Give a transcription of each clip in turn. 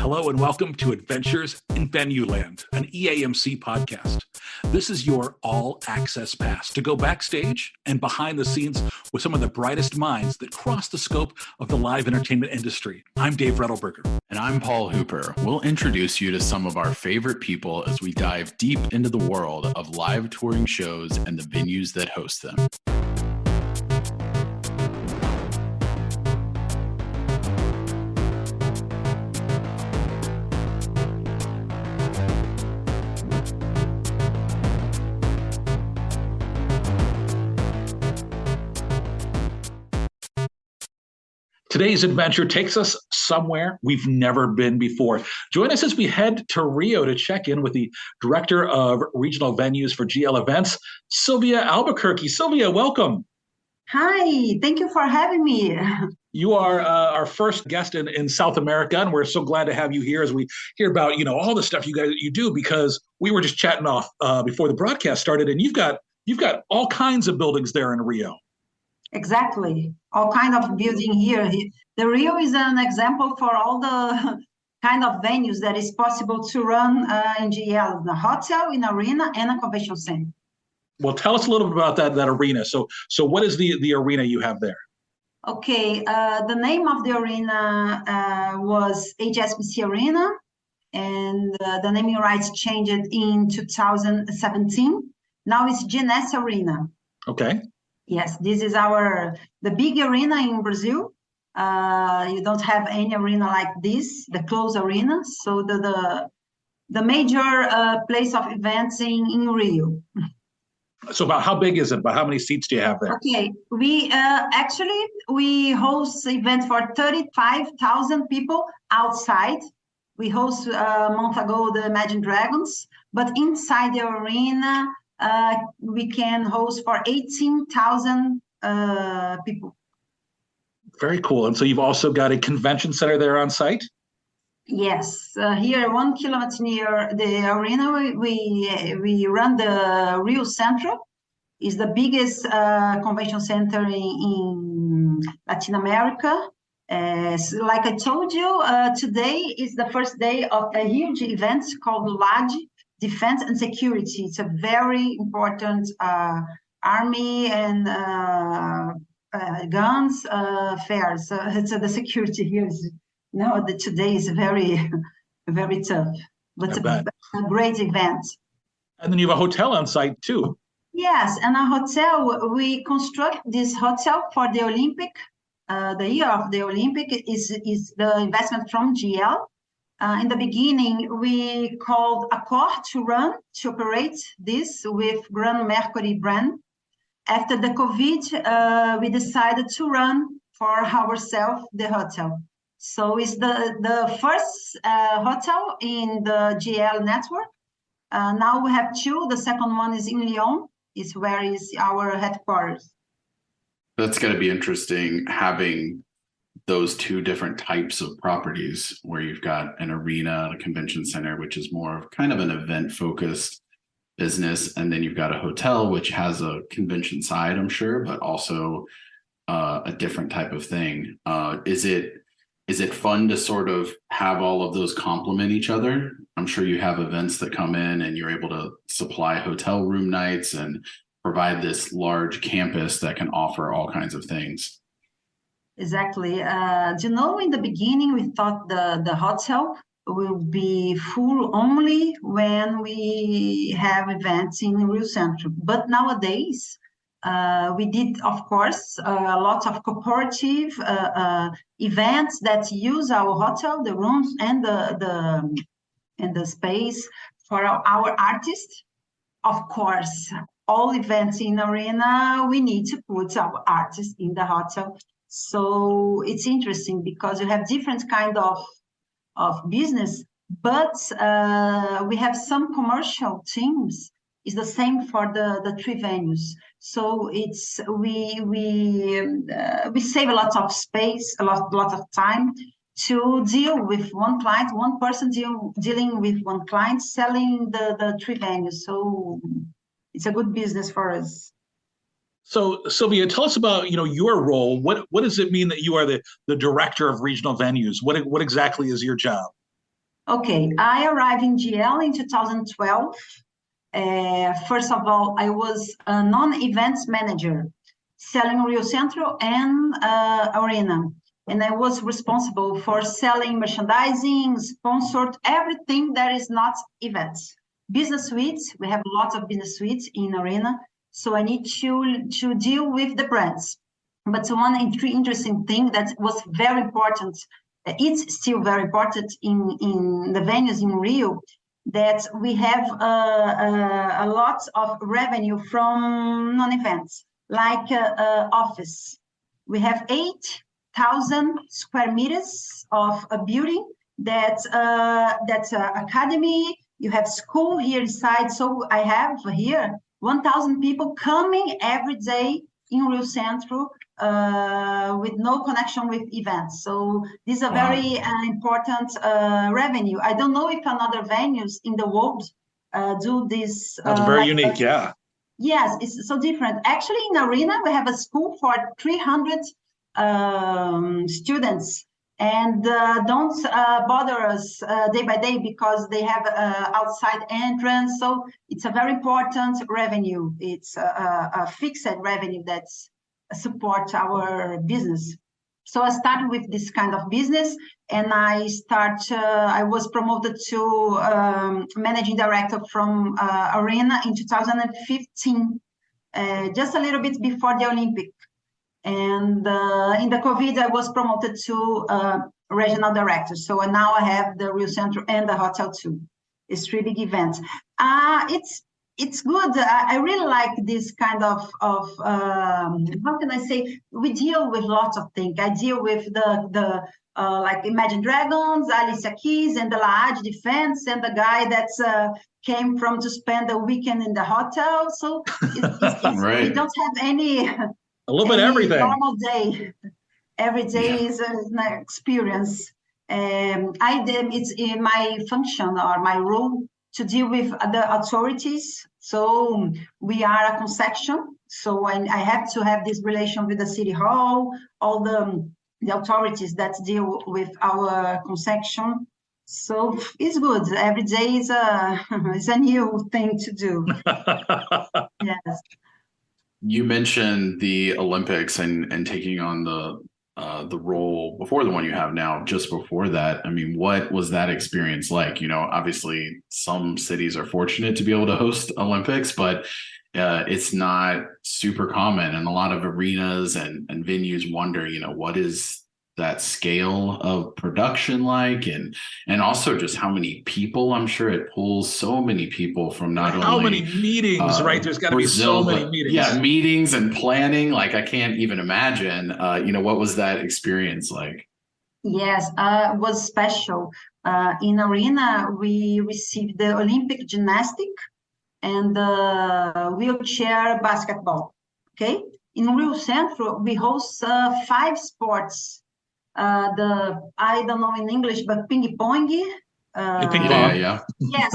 Hello and welcome to Adventures in Venueland, an EAMC podcast. This is your all-access pass to go backstage and behind the scenes with some of the brightest minds that cross the scope of the live entertainment industry. I'm Dave Rettelberger. And I'm Paul Hooper. We'll introduce you to some of our favorite people as we dive deep into the world of live touring shows and the venues that host them. Today's adventure takes us somewhere we've never been before. Join us as we head to Rio to check in with the Director of Regional Venues for GL Events, Silvia Albuquerque. Silvia, welcome. Hi, thank you for having me. You are our first guest in South America, and we're so glad to have you here as we hear about all the stuff you do, because we were just chatting off before the broadcast started, and you've got all kinds of buildings there in Rio. Exactly. All kind of building here. The Rio is an example for all the kind of venues that is possible to run in GL, in a hotel, in arena, and a convention center. Well, tell us a little bit about that arena. So what is the arena you have there? Okay, the name of the arena was HSBC Arena, and the naming rights changed in 2017. Now it's GNS Arena. Okay. Yes, this is the big arena in Brazil. You don't have any arena like this, the closed arena. So the major place of events in Rio. So about how big is it? About how many seats do you have there? Okay, we host event for 35,000 people outside. We host a month ago the Imagine Dragons, but inside the arena, we can host for 18,000 people. Very cool. And so you've also got a convention center there on site? Yes. Here, 1 kilometer near the arena, we run the Rio Centro. It's the biggest convention center in Latin America. So like I told you, today is the first day of a huge event called LAD, Defense and Security. It's a very important army and guns fairs. So the security here is today is very, very tough, but a great event. And then you have a hotel on site too. Yes, and a hotel. We construct this hotel for the Olympic. The year of the Olympic is the investment from GL. In the beginning, we called Accor to operate this with Grand Mercury brand. After the COVID, we decided to run for ourselves the hotel. So it's the first hotel in the GL network. Now we have two. The second one is in Lyon. It's where is our headquarters. That's going to be interesting, having those two different types of properties where you've got an arena, a convention center, which is more of kind of an event focused business. And then you've got a hotel, which has a convention side, I'm sure, but also a different type of thing. Is it fun to sort of have all of those complement each other? I'm sure you have events that come in and you're able to supply hotel room nights and provide this large campus that can offer all kinds of things. Exactly. In the beginning, we thought the hotel will be full only when we have events in Rio Centro. But nowadays, we did, of course, a lot of cooperative events that use our hotel, the rooms, and the space for our artists. Of course, all events in arena, we need to put our artists in the hotel. So it's interesting because you have different kind of business, but we have some commercial teams. It's the same for the three venues. So it's we save a lot of space, a lot of time to deal with one client, one person dealing with one client, selling the three venues. So it's a good business for us. So Silvia, tell us about your role. What does it mean that you are the director of regional venues? What exactly is your job? Okay, I arrived in GL in 2012. First of all, I was a non-events manager selling Rio Centro and Arena. And I was responsible for selling merchandising, sponsored, everything that is not events. Business suites, we have lots of business suites in Arena. So I need to deal with the brands. But one interesting thing that was very important, it's still very important in the venues in Rio, that we have a lot of revenue from non-events, like office. We have 8,000 square meters of a building that's academy. You have school here inside. So I have here 1,000 people coming every day in Rio Centro with no connection with events. So this is a very important revenue. I don't know if another venues in the world do this. That's very unique, yeah. Yes, it's so different. Actually, in Arena, we have a school for 300 students, and don't bother us day by day because they have outside entrance. So it's a very important revenue. It's a fixed revenue that's support our business. So I started with this kind of business, and I was promoted to managing director from Arena in 2015, just a little bit before the Olympic. And in the COVID, I was promoted to regional director. So now I have the Rio Centro and the hotel too. It's 3 big events. It's good. I really like this kind of how can I say? We deal with lots of things. I deal with the like Imagine Dragons, Alicia Keys, and the La Age Defense, and the guy that's came from to spend a weekend in the hotel. So right. We don't have any a little bit everything. Normal day. Every day is an experience. It's in my function or my role to deal with the authorities. So we are a concession. So I have to have this relation with the city hall, all the authorities that deal with our concession. So it's good. Every day is a new thing to do. Yes. You mentioned the Olympics and taking on the role before the one you have now. Just before that, I mean, what was that experience like? You know, obviously some cities are fortunate to be able to host Olympics, but it's not super common, and a lot of arenas and venues wonder, you know, what is that scale of production like, and also just how many people. I'm sure it pulls so many people from not only how many meetings, right? There's got to be so many meetings. Yeah, meetings and planning. Like I can't even imagine. You know, what was that experience like? Yes, it was special. In Arena, we received the Olympic gymnastic and the wheelchair basketball. Okay, in Rio Centro, we host 5 sports. I don't know in English, but ping pong. Ping pong. Yeah. Yes,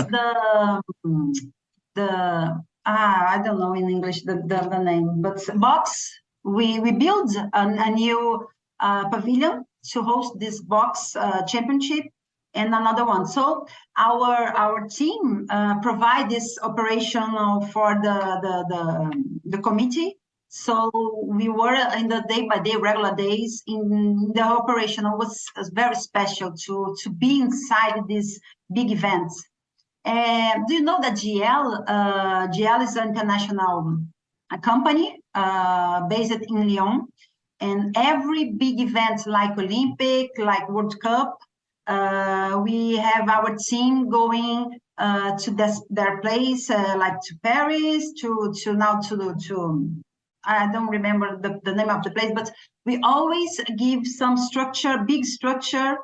I don't know in English the name, but box. We built a new pavilion to host this box championship and another one. So our team provide this operational for the committee. So we were in the day-by-day regular days in the operation. It was very special to be inside these big events. Do you know that GL is an international company based in Lyon, and every big event like Olympic, like World Cup, we have our team going to their place, like to Paris, to I don't remember the name of the place, but we always give some structure, big structure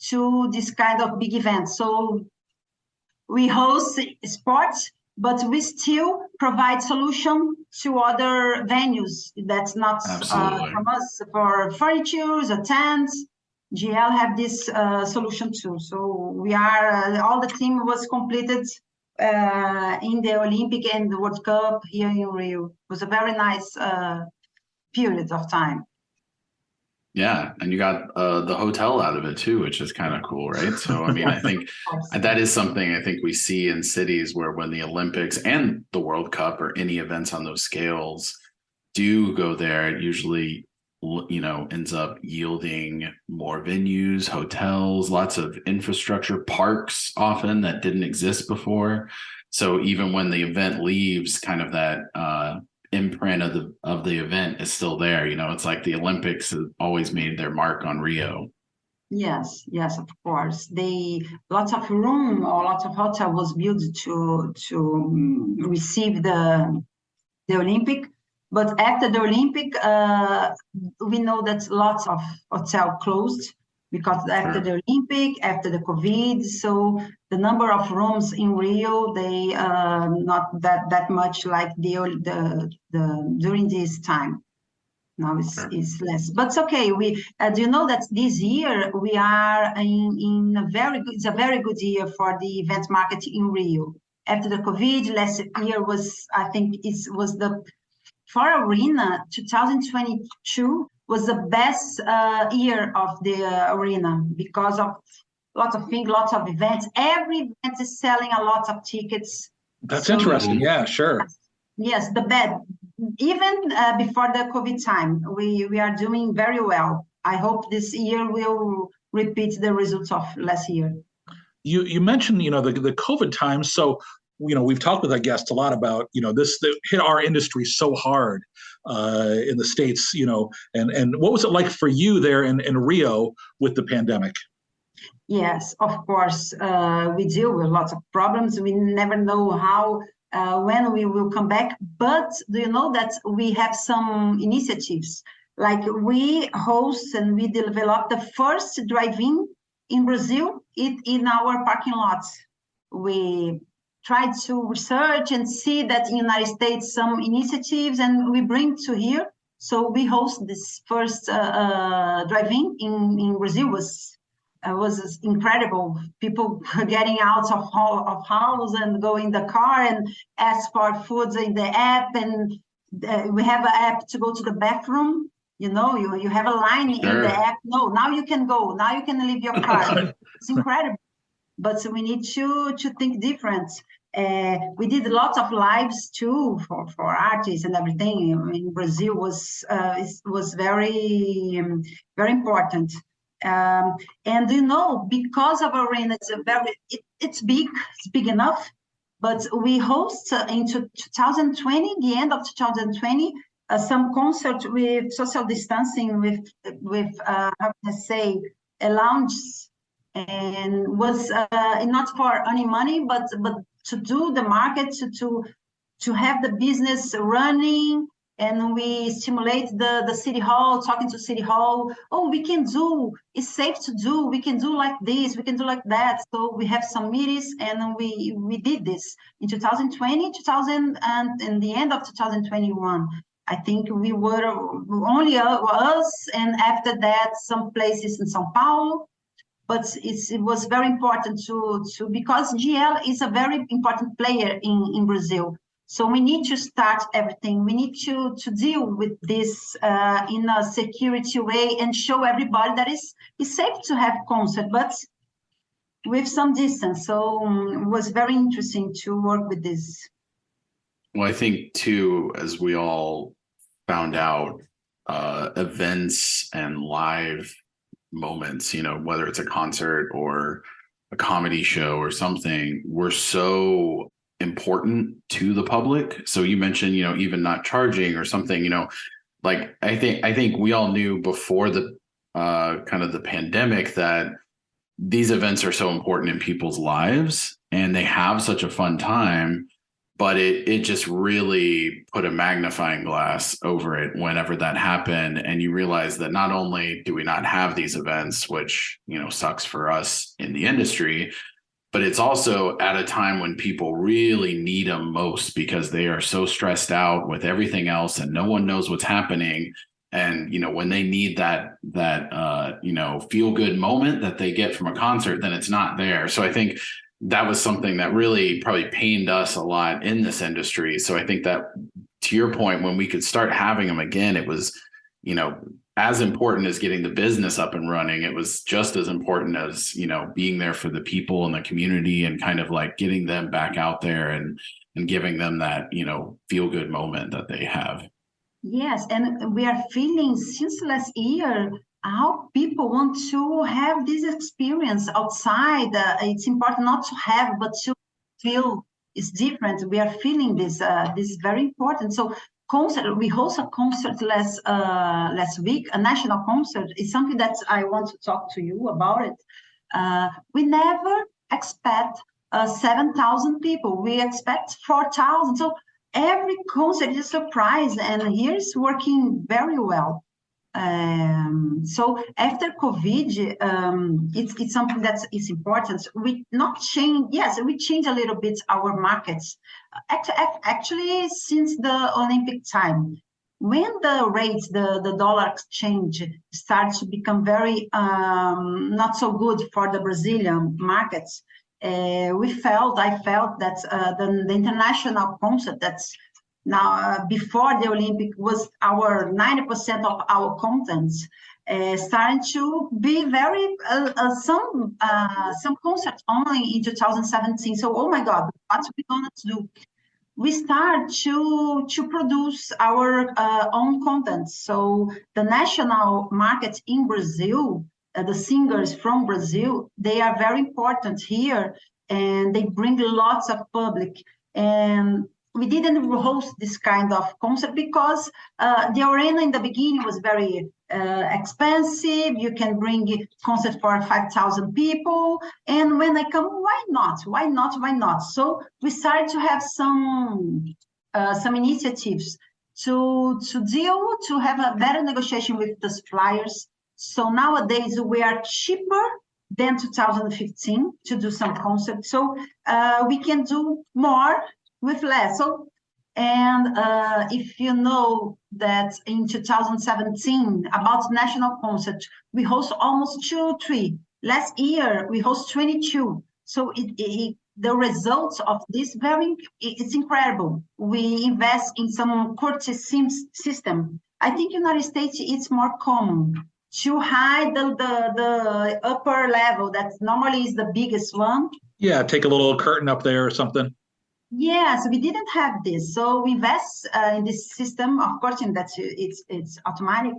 to this kind of big events. So we host sports, but we still provide solution to other venues that's not from us, for furniture, or tents. GL have this solution too. So we are, all the team was completed in the Olympic and the World Cup here in Rio. It was a very nice period of time. Yeah, and you got the hotel out of it too, which is kind of cool, right? So, I mean, I think that is something I think we see in cities where when the Olympics and the World Cup or any events on those scales do go there, it usually, ends up yielding more venues, hotels, lots of infrastructure, parks often that didn't exist before. So even when the event leaves, kind of that imprint of the event is still there. It's like the Olympics have always made their mark on Rio. Yes, yes, of course. They lots of room or lots of hotel was built to receive the Olympic. But after the Olympic, we know that lots of hotel closed because after the Olympic, after the COVID, so the number of rooms in Rio, they not that much like the during this time. Now it's less, but it's okay. We do you know that this year we are in a very good. It's a very good year for the event market in Rio. After the COVID, last year was, I think it was the for arena 2022 was the best year of the arena because of lots of things, lots of events. Every event is selling a lot of tickets. That's interesting. Yeah, sure. Yes, the bed. Even before the COVID time, we are doing very well. I hope this year will repeat the results of last year. You mentioned the COVID times, so we've talked with our guests a lot about this hit our industry so hard in the States, and what was it like for you there in Rio with the pandemic? Yes, of course, we deal with lots of problems. We never know how. When we will come back, but do you know that we have some initiatives, like we host and we develop the first drive-in in Brazil in our parking lots. We try to research and see that in the United States some initiatives and we bring to here. So we host this first drive-in in Brazil was incredible. People getting out of house and go in the car and ask for food in the app. And we have an app to go to the bathroom. You have a line in the app. No, now you can go. Now you can leave your car. It's incredible. But we need to think different. We did lots of lives too for artists and everything. In Brazil was very very important. And because of arena, it's big enough. But we host into 2020, the end of 2020, some concert with social distancing, with how can I say, a lounge, and was not for any money, but to do the market, to have the business running. And we stimulate the city hall, talking to city hall. Oh, we can do, it's safe to do. We can do like this, we can do like that. So we have some meetings and we did this in 2020, and the end of 2021. I think we were only us, and after that, some places in São Paulo. But it was very important to because GL is a very important player in Brazil. So we need to start everything. We need to deal with this in a security way and show everybody that it's safe to have concert, but with some distance. So it was very interesting to work with this. Well, I think too, as we all found out, events and live moments, whether it's a concert or a comedy show or something, were so important to the public. So you mentioned, even not charging or something, like I think we all knew before the kind of the pandemic that these events are so important in people's lives and they have such a fun time, but it just really put a magnifying glass over it whenever that happened. And you realize that not only do we not have these events, which, sucks for us in the industry, but it's also at a time when people really need them most because they are so stressed out with everything else and no one knows what's happening. And, when they need that feel good moment that they get from a concert, then it's not there. So I think that was something that really probably pained us a lot in this industry. So I think that, to your point, when we could start having them again, it was, as important as getting the business up and running. It was just as important as, being there for the people in the community and kind of like getting them back out there and giving them that, feel good moment that they have. Yes, and we are feeling since last year how people want to have this experience outside. It's important not to have, but to feel is different. We are feeling this. This is very important. So concert, we host a concert last week, a national concert. Is something that I want to talk to you about it. We never expect 7,000 people. We expect 4,000. So every concert is a surprise, and here is working very well. So after COVID, it's something that is important. We not change. Yes, we change a little bit our markets. Actually, since the Olympic time, when the rates, the dollar exchange starts to become very not so good for the Brazilian markets, I felt that the international concert that's now before the Olympic was our 90% of our contents starting to be very some concerts only in 2017. So oh my God, what we gonna do? We start to produce our own content. So the national market in Brazil, the singers from Brazil, they are very important here, and they bring lots of public. And we didn't host this kind of concert because the arena in the beginning was very expensive. You can bring a concert for 5,000 people. And when I come, why not? Why not? Why not? So we started to have some initiatives to have a better negotiation with the suppliers. So nowadays we are cheaper than 2015 to do some concerts. So we can do more with less. So, and if you know that in 2017, about national concert, we host almost 2-3. Last year, we host 22. So the results of this it's incredible. We invest in some courtesy system. I think United States, it's more common to hide the upper level that normally is the biggest one. Yeah, take a little curtain up there or something. Yes, we didn't have this. So we invest in this system, of course, in that it's automatic.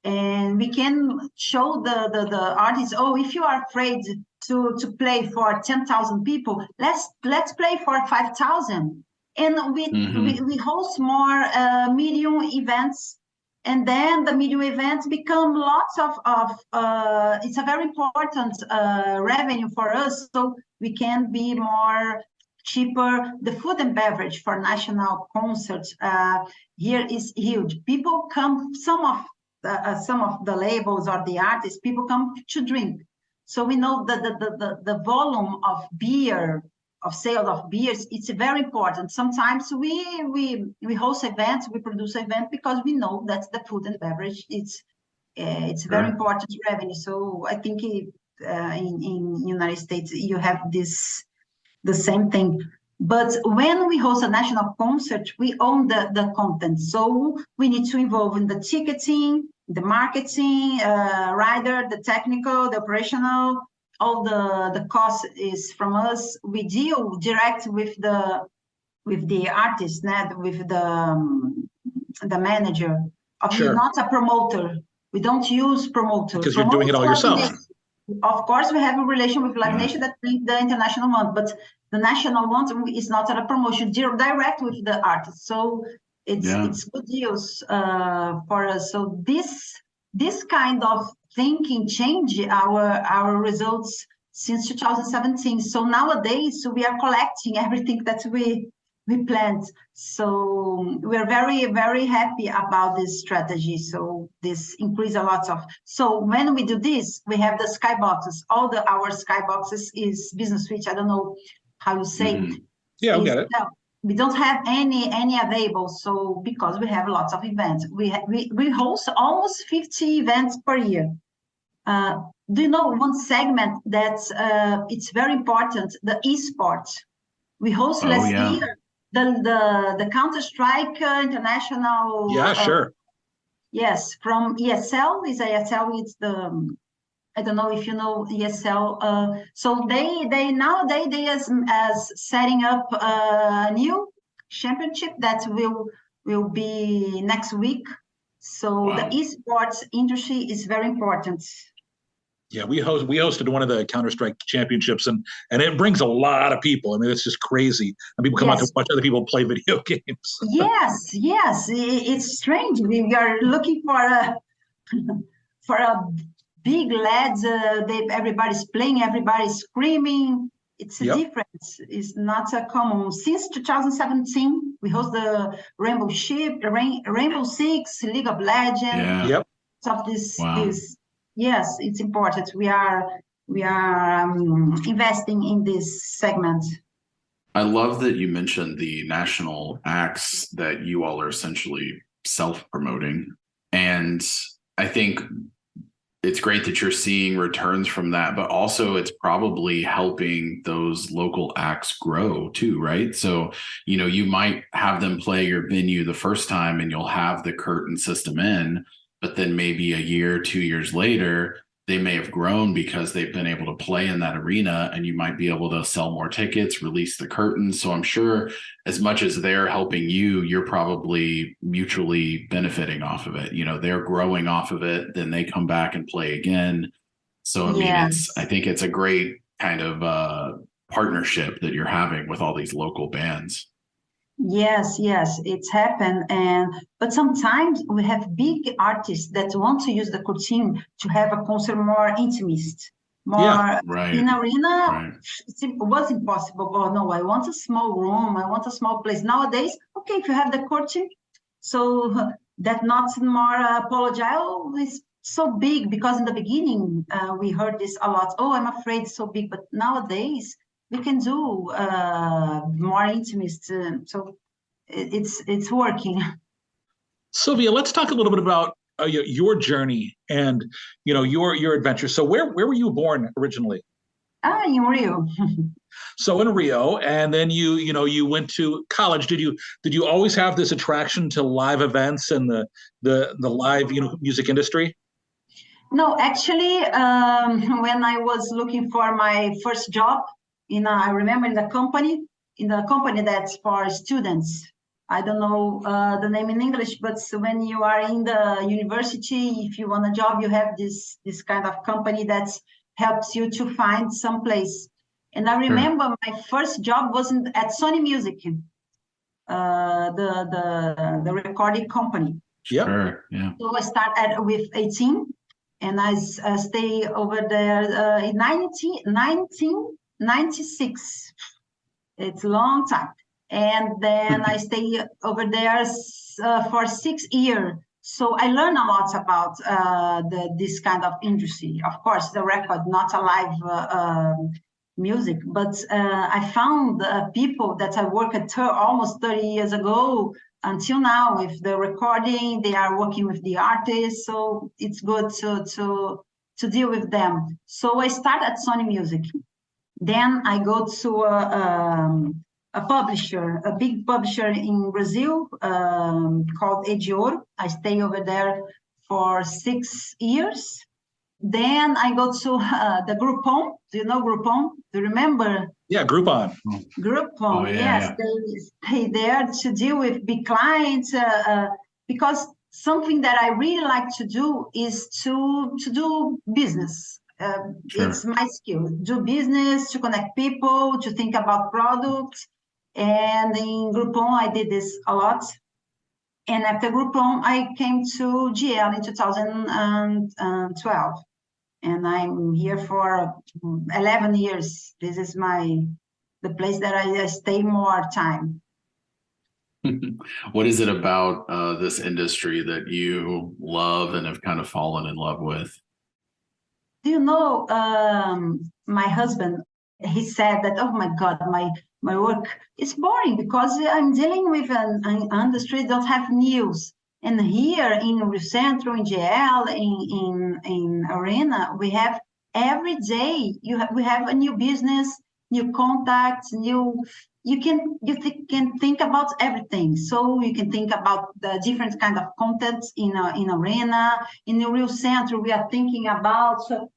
And we can show the artists, oh, if you are afraid to play for 10,000 people, let's play for 5,000. And we host more medium events. And then the medium events become lots of it's a very important revenue for us. So we can be more cheaper. The food and beverage for national concerts here is huge. People come, some of the labels or the artists, people come to drink. So we know that the volume of beer, of sales of beers, it's very important. Sometimes we host events, we produce events because we know that the food and beverage it's very important revenue. So I think in United States you have the same thing. But when we host a national concert, we own the content. So we need to involve in the ticketing, the marketing, rider, the technical, the operational, all the cost is from us. We deal direct with the artist, with the manager. We're not a promoter. We don't use promoter. Because you're doing it all yourself. Of course, we have a relation with Live Nation that brings the international one, but the national one is not a promotion, direct with the artist. So it's good deals for us. So this kind of thinking changed our results since 2017. So nowadays we are collecting everything that we planned. So we're very, very happy about this strategy. So this increase a lot of. So when we do this, we have the skyboxes. Our skyboxes is business suite. I don't know how you say. Yeah, I'll get it. We don't have any available. So because we have lots of events, we host almost 50 events per year. Do you know one segment that's it's very important? The esports. We host last year the Counter-Strike international. Yeah, sure. Yes, from ESL. Is ESL? It's the I don't know if you know ESL. So they nowadays they as setting up a new championship that will be next week. So the Wow. esports industry is very important. Yeah, we hosted one of the Counter-Strike championships, and it brings a lot of people. I mean, it's just crazy. And people come out to Yes. watch other people play video games. Yes. It's strange. We are looking for a for a big lads. Everybody's playing, everybody's screaming. It's a Yep. difference. It's not a common. Since 2017, we host the Rainbow Six, League of Legends. Yeah. Yep. Of this, Wow. yes, it's important. We are investing in this segment. I love that you mentioned the national acts that you all are essentially self-promoting. And I think it's great that you're seeing returns from that, but also it's probably helping those local acts grow too, right? So, you might have them play your venue the first time and you'll have the curtain system in, but then maybe a year, 2 years later, they may have grown because they've been able to play in that arena, and you might be able to sell more tickets, release the curtains. So I'm sure as much as they're helping you, you're probably mutually benefiting off of it. They're growing off of it, then they come back and play again. So I mean, I think it's a great kind of partnership that you're having with all these local bands. Yes, it's happened, but sometimes we have big artists that want to use the curtain to have a concert more intimate, more right. in arena. Right. It was impossible. Oh no, I want a small room. I want a small place. Nowadays, okay, if you have the curtain, so that not more apologize is so big, because in the beginning we heard this a lot. Oh, I'm afraid it's so big, but nowadays we can do more intimate. So it's working. Silvia, let's talk a little bit about your journey and your adventure. So where were you born originally? In Rio. So in Rio, and then you went to college. Did you always have this attraction to live events and the live music industry? No, actually, when I was looking for my first job, I remember in the company that's for students. I don't know the name in English, but when you are in the university, if you want a job, you have this kind of company that helps you to find some place. And I remember my first job wasn't at Sony Music, the recording company. Sure. Yeah. So I started with 18. And I stay over there in 1996. It's a long time. And then I stay over there for 6 years. So I learned a lot about this kind of industry. Of course, the record, not a live music, but I found people that I worked at almost 30 years ago until now with the recording. They are working with the artists, so it's good to deal with them. So I start at Sony Music. Then I go to a publisher, a big publisher in Brazil called Edior. I stay over there for 6 years. Then I go to the Groupon. Do you know Groupon? Do you remember? Yeah, Groupon. Groupon, yes. They stay there to deal with big clients because something that I really like to do is to do business. It's my skill. Do business, to connect people, to think about products. And in Groupon, I did this a lot. And after Groupon, I came to GL in 2012. And I'm here for 11 years. This is the place that I stay more time. What is it about this industry that you love and have kind of fallen in love with? Do you know, my husband, he said that, oh my God, my work is boring because I'm dealing with an industry that don't have news. And here in Rio Centro, in GL, in Arena, we have every day we have a new business. new contacts, you can think about everything. So you can think about the different kind of contents in arena. In the Rio Center, we are thinking about to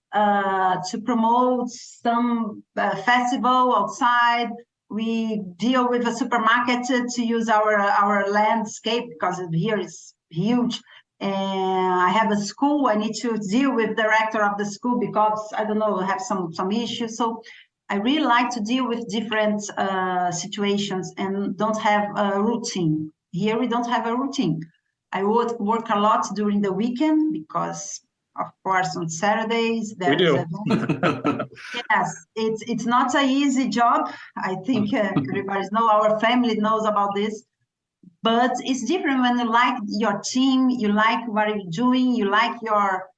promote some festival outside. We deal with a supermarket to use our landscape because here is huge. And I have a school. I need to deal with the director of the school because I don't know, have some issues. So I really like to deal with different situations and don't have a routine. Here we don't have a routine. I would work a lot during the weekend because, of course, on Saturdays there is a yes, it's not an easy job. I think everybody knows, our family knows about this. But it's different when you like your team, you like what you're doing, you like your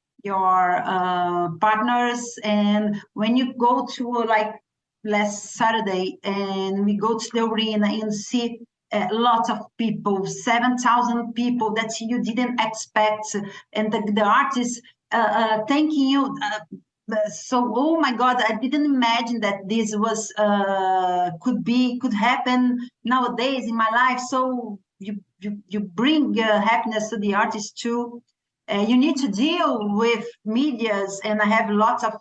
partners, and when you go to like last Saturday and we go to the arena and see lots of people, 7,000 people that you didn't expect, and the artists thanking you. So, oh my God, I didn't imagine that this was could happen nowadays in my life. So you bring happiness to the artist too. You need to deal with medias, and I have lots of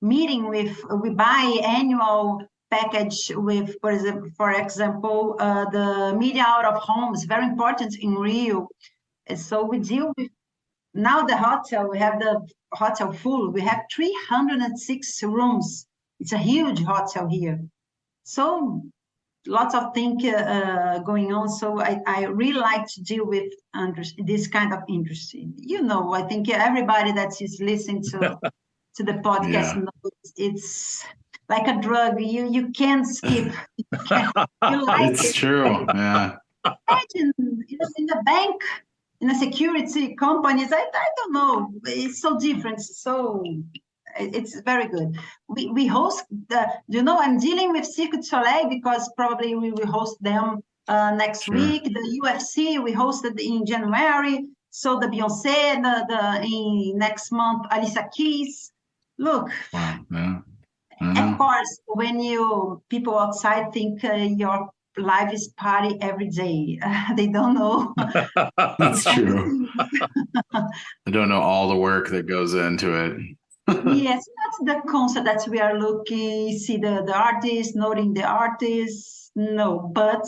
meeting with. We buy annual package with, for example, the media out of home is very important in Rio, and so we deal with. Now the hotel, we have the hotel full. We have 306 rooms. It's a huge hotel here. So lots of things going on. So I really like to deal with this kind of industry. You know, I think everybody that is listening to the podcast knows it's like a drug. You can't skip. You like it's true. Yeah. Imagine, in the bank, in a security companies, I don't know. It's so different. So it's very good. We host I'm dealing with Cirque du Soleil because probably we will host them next week. The UFC we hosted in January. So the Beyonce, in next month, Alicia Keys. Look. Wow. Yeah. Of course, when people outside think your life is party every day. They don't know. That's true. I don't know all the work that goes into it. Yes, that's the concept that we are looking, see the artist, noting the artist. No, but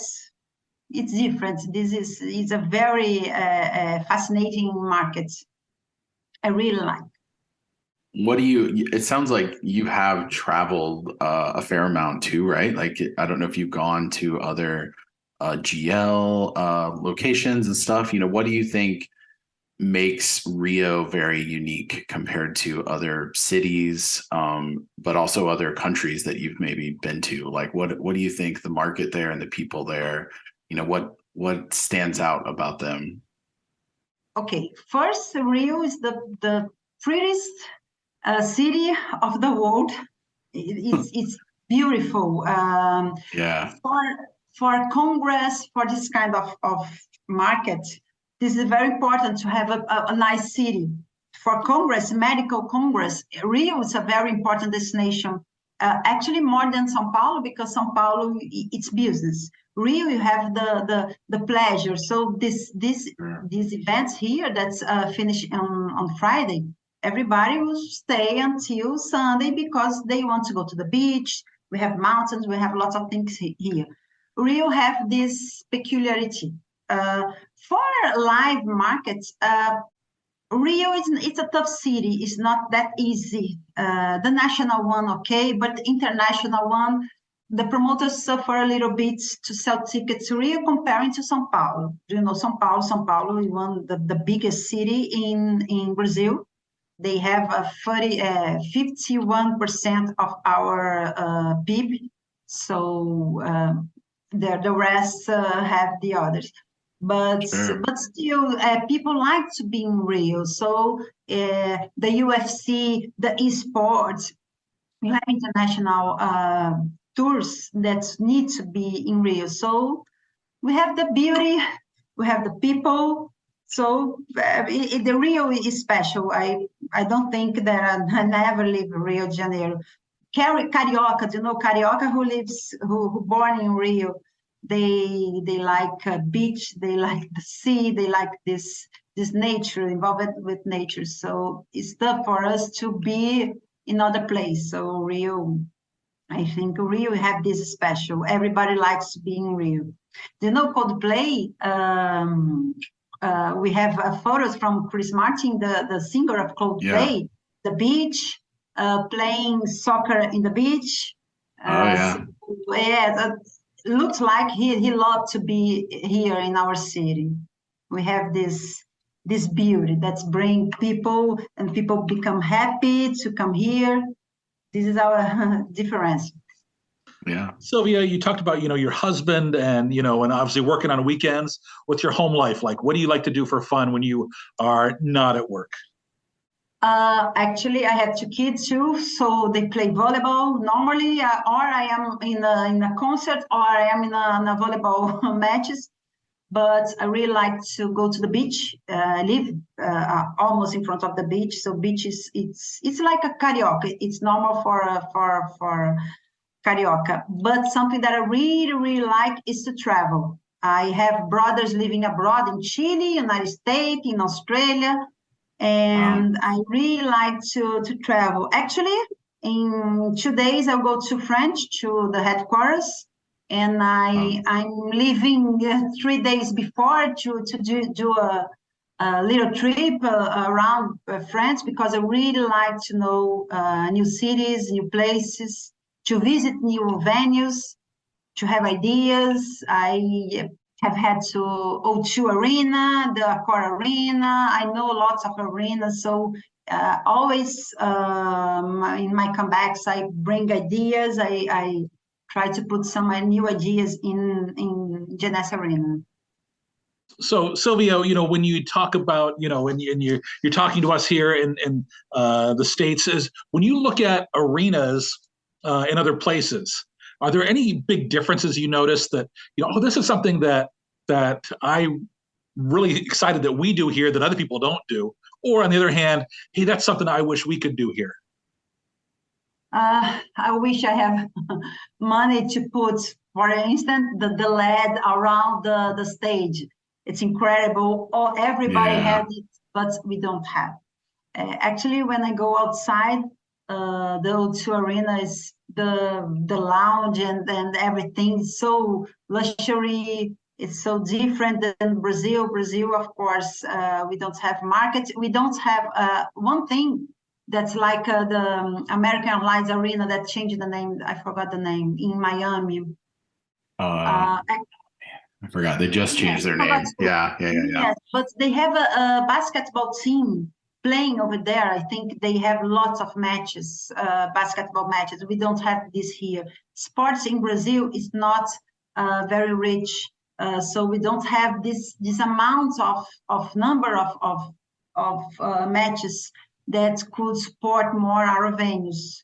it's different. This is a very fascinating market. I really like. It sounds like you have traveled a fair amount too, right? Like, I don't know if you've gone to other GL locations and stuff. What do you think makes Rio very unique compared to other cities, but also other countries that you've maybe been to? Like, what do you think the market there and the people there, what stands out about them? Okay, first, Rio is the prettiest city of the world. It's beautiful. For Congress, for this kind of market, this is very important to have a nice city. For Congress, medical Congress, Rio is a very important destination. Actually, more than São Paulo, because São Paulo it's business. Rio, you have the pleasure. So these events here that's finished on Friday. Everybody will stay until Sunday because they want to go to the beach. We have mountains. We have lots of things here. Rio have this peculiarity. For live markets, Rio it's a tough city. It's not that easy. The national one, okay, but the international one, the promoters suffer a little bit to sell tickets to Rio comparing to São Paulo. São Paulo is the biggest city in Brazil. They have 51% of our PIB, so the rest have the others. But still, people like to be in Rio. So the UFC, the esports, we have international tours that need to be in Rio. So we have the beauty, we have the people. So the Rio is special. I don't think that I never leave Rio de Janeiro. Carioca, Carioca who born in Rio, they like beach, they like the sea, they like this nature, involved with nature. So it's tough for us to be in other place. So Rio, I think Rio have this special. Everybody likes to be in Rio. Coldplay? We have photos from Chris Martin, the singer of Coldplay, the beach, playing soccer in the beach. It looks like he loved to be here in our city. We have this beauty that's bring people, and people become happy to come here. This is our difference. Yeah. Silvia, you talked about, your husband and, and obviously working on weekends. What's your home life like? What do you like to do for fun when you are not at work? Actually, I have 2 kids too, so they play volleyball normally, or I am in a concert, or I am in a volleyball matches. But I really like to go to the beach. I live almost in front of the beach, so beach it's like a Carioca. It's normal for Carioca. But something that I really, really like is to travel. I have brothers living abroad in Chile, United States, in Australia, and I really like to travel. Actually, in 2 days, I'll go to France, to the headquarters, and I'm leaving 3 days before to do a little trip around France, because I really like to know new cities, new places, to visit new venues, to have ideas. I have had to O2 Arena, the Accor Arena. I know lots of arenas, so always in my comebacks, I bring ideas. I try to put some new ideas in Genes Arena. So Silvia, when you talk about, and you're talking to us here in the States, is when you look at arenas in other places, are there any big differences you notice that, this is something that I'm really excited that we do here that other people don't do? Or on the other hand, hey, that's something I wish we could do here. I wish I have money to put, for instance, the LED around the stage. It's incredible. Everybody has it, but we don't have. Actually, when I go outside, the O2 Arena is the lounge and everything is so luxury. It's so different than Brazil. Brazil, of course, we don't have market. We don't have one thing that's like the American Airlines Arena that changed the name. I forgot the name, in Miami. I forgot. They just changed their name. Yeah. Yes, but they have a basketball team playing over there. I think they have lots of matches, basketball matches. We don't have this here. Sports in Brazil is not very rich, so we don't have this amount of number of matches that could support more our venues.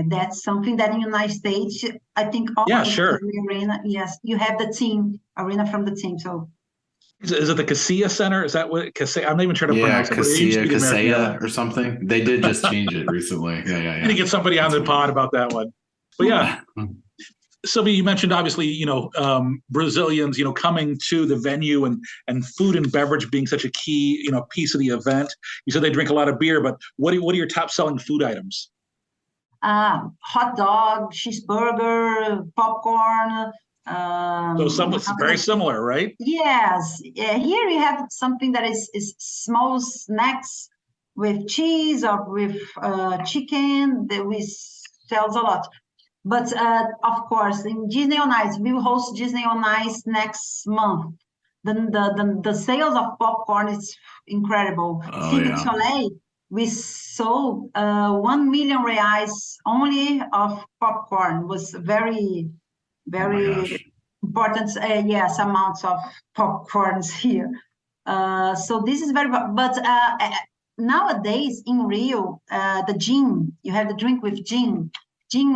That's something that in the United States, I think, sure. The arena, yes, you have the team, arena from the team. So is it the Casilla Center? Is that what Casilla? I'm not even trying to pronounce it. Casilla or something. They did just change it recently. Yeah. To get somebody on the pod about that one. But yeah. Silvia, you mentioned obviously, Brazilians, coming to the venue and food and beverage being such a key, piece of the event. You said they drink a lot of beer, but what are your top selling food items? Hot dog, cheeseburger, popcorn. So somewhat very similar, right? Yes. Here you have something that is small snacks with cheese or with chicken that we sells a lot. But of course, in Disney on Ice, we will host Disney on Ice next month. Then the sales of popcorn is incredible. Cirque du Soleil, we sold 1 million reais only of popcorn. Was very, very important. Yes, amounts of popcorns here. So this is very. But nowadays in Rio, the gin, you have the drink with gin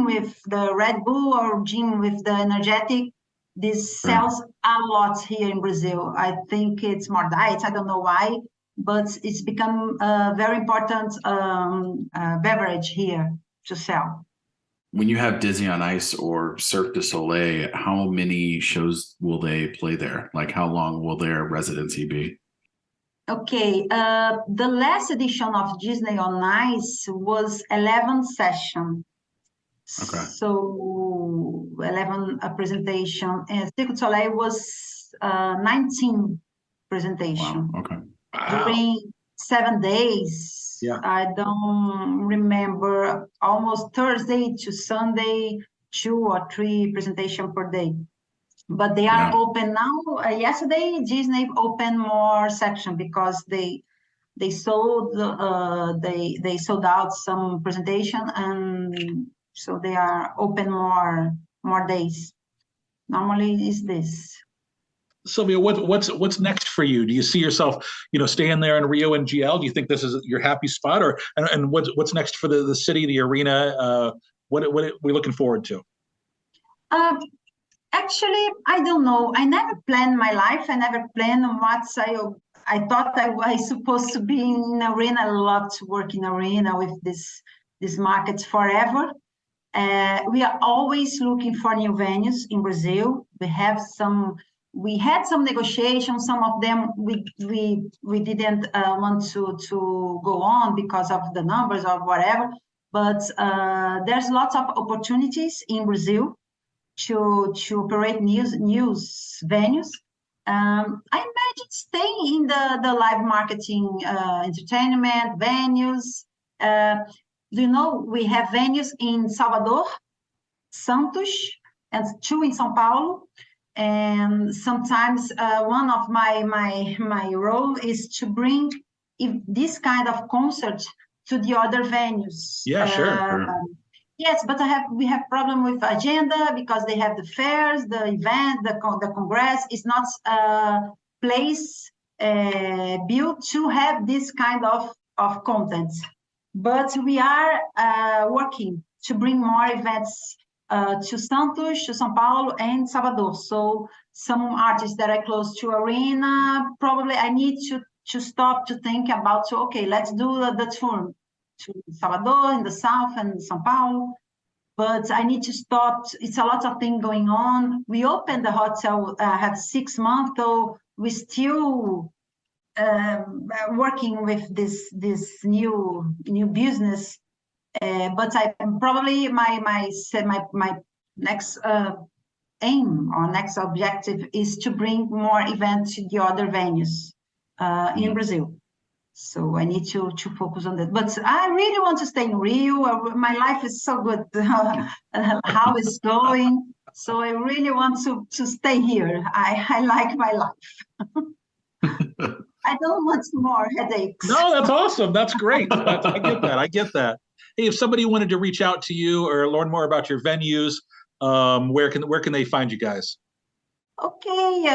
with the Red Bull or gin with the energetic. This sells a lot here in Brazil. I think it's more diets. I don't know why, but it's become a very important beverage here to sell. When you have Disney on Ice or Cirque du Soleil, how many shows will they play there? Like, how long will their residency be? Okay, the last edition of Disney on Ice was 11 session. Okay. So 11 presentation, and Cirque du Soleil was 19 presentation. Wow. Okay. During 7 days. Yeah. I don't remember, almost Thursday to Sunday, 2 or 3 presentation per day. But they are open now. Yesterday, Disney opened more section because they sold they sold out some presentation, and so they are open more days. Normally is this. Sylvia, what's next for you? Do you see yourself, staying there in Rio and GL? Do you think this is your happy spot, or and what's next for the city, the arena? What are we looking forward to? Actually, I don't know. I never planned my life. I never planned what I thought I was supposed to be in arena. I love to work in arena with this market forever. We are always looking for new venues in Brazil. We had some negotiations. Some of them we didn't want to go on because of the numbers or whatever. But there's lots of opportunities in Brazil to operate news venues. I imagine staying in the live marketing, entertainment venues. We have venues in Salvador, Santos, and 2 in São Paulo. And sometimes one of my role is to bring this kind of concert to the other venues. Yeah, sure. Yes, but we have problem with agenda because they have the fairs, the event, the congress is not place built to have this kind of content. But we are working to bring more events to Santos, to São Paulo, and Salvador. So some artists that are close to arena, probably I need to stop to think about, let's do the tour to Salvador in the south and São Paulo. But I need to stop. It's a lot of things going on. We opened the hotel, had 6 months, though we still working with this new business. But I probably my next aim or next objective is to bring more events to the other venues in Brazil. So I need to focus on that. But I really want to stay in Rio. My life is so good, how it's going. So I really want to stay here. I like my life. I don't want more headaches. No, that's awesome. That's great. I get that. Hey, if somebody wanted to reach out to you or learn more about your venues, where can they find you guys? Okay,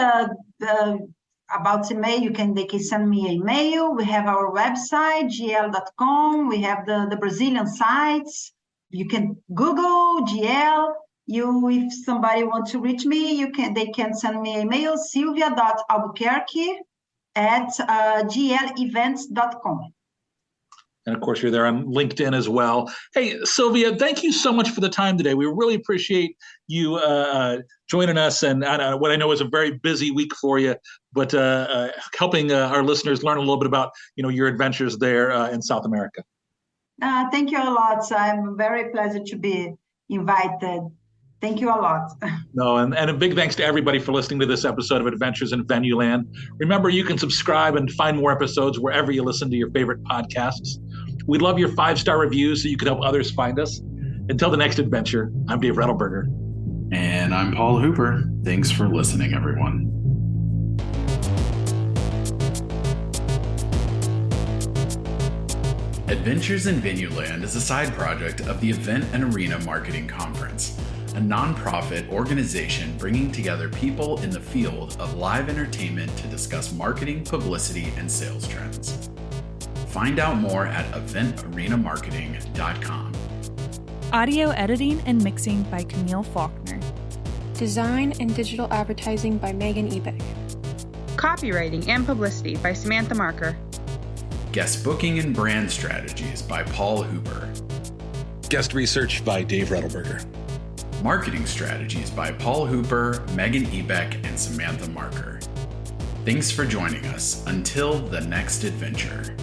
about email, they can send me an email. We have our website, gl.com. We have the Brazilian sites. You can Google GL. If somebody wants to reach me, they can send me an email, silvia.albuquerque@glevents.com. And of course, you're there on LinkedIn as well. Hey, Silvia, thank you so much for the time today. We really appreciate you joining us, and what I know is a very busy week for you, but helping our listeners learn a little bit about your adventures there in South America. Thank you a lot. I'm very pleased to be invited. Thank you a lot. No, and a big thanks to everybody for listening to this episode of Adventures in Venueland. Remember, you can subscribe and find more episodes wherever you listen to your favorite podcasts. We'd love your 5-star reviews so you can help others find us. Until the next adventure, I'm Dave Rettelberger. And I'm Paul Hooper. Thanks for listening, everyone. Adventures in Venueland is a side project of the Event and Arena Marketing Conference, a nonprofit organization bringing together people in the field of live entertainment to discuss marketing, publicity, and sales trends. Find out more at eventarenamarketing.com. Audio editing and mixing by Camille Faulkner. Design and digital advertising by Megan Ebay. Copywriting and publicity by Samantha Marker. Guest booking and brand strategies by Paul Hooper. Guest research by Dave Rettelberger. Marketing strategies by Paul Hooper, Megan Ebeck, and Samantha Marker. Thanks for joining us. Until the next adventure.